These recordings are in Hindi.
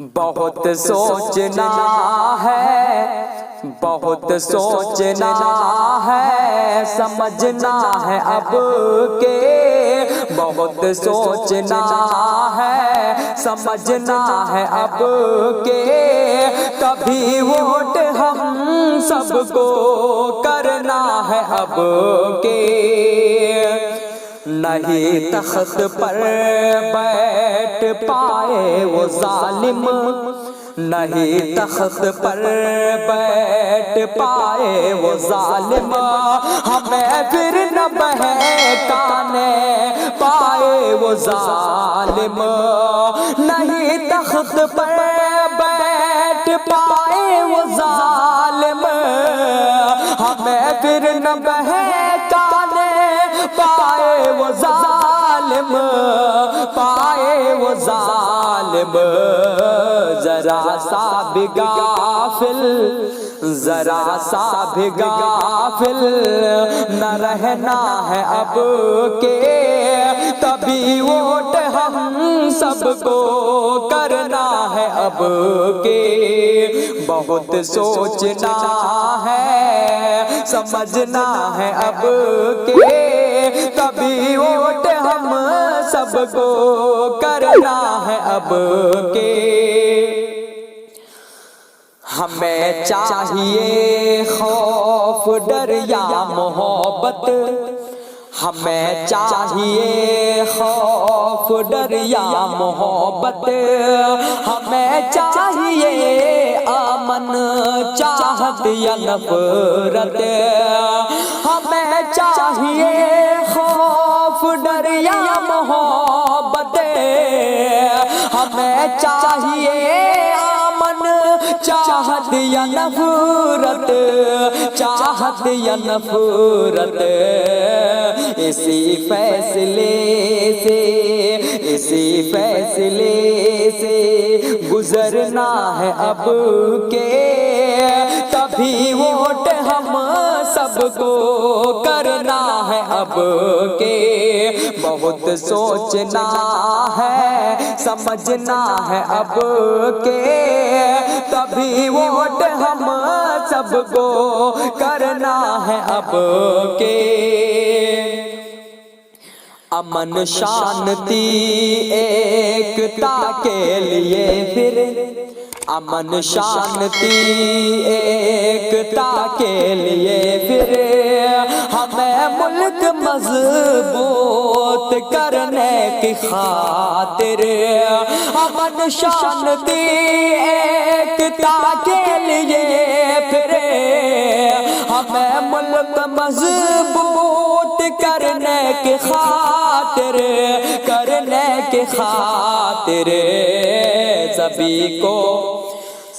बहुत सोचना है, बहुत सोचना है, समझना है अब के। बहुत सोचना है, समझना है अब के। तभी वोट हम सबको करना है अब के। नहीं तख्त पर बैठ पाए वो जालिम, नहीं तख्त पर बैठ पाए वो जालिम। हमें फिर न बहकाने पाए वो जालिम। नहीं तख्त पर बैठ पाए वो जालिम, हमें फिर न बहकाने पाए वो जालिम, पाए वो जालिम। जरा सा भी गाफिल, जरा सा भी गाफिल न रहना है अब के। तभी वोट हम सबको करना है अब के। बहुत सोचना है, समझना है अब के। तभी वोट हम सबको करना है अब के। हमें चाहिए खौफ डर या मोहब्बत, हमें चाहिए खौफ डर या मोहब्बत। हमें चाहिए अमन चाहत या नफरत। हमें चाहिए खौफ डर या मोहब्बत। हमें चाहिए अमन चाहत या नफरत, चाहत या नफरत। इसी फैसले से, इसी फैसले से गुजरना है अब के। तभी वोट हम सबको करना है अब के। बहुत सोचना है, समझना है अब के। तभी वोट हम सबको करना है अब के। अमन शांति एकता के लिए फिर, अमन शांति एकता के लिए फिर हमें मुल्क मजबूत करने की खातिर। अमन शांति एकता के लिए फिर हमें मुल्क मजबूत करने की खातिर, करने की खातिर।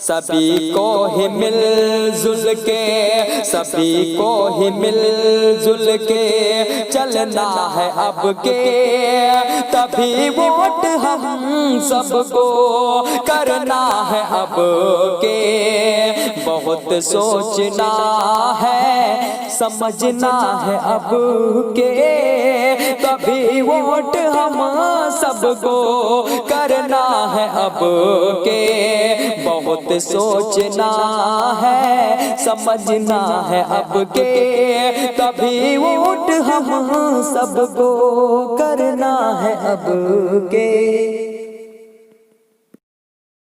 सभी को ही मिलजुल के, सभी को ही मिलजुल के चलना है अब के। तभी वोट हम सबको करना है अब के। बहुत सोचना है, समझना है अब के। तभी वोट हम सबको करना है अब के। बहुत सोचना है, समझना है अब के। तभी वोट हम सबको करना है अब के।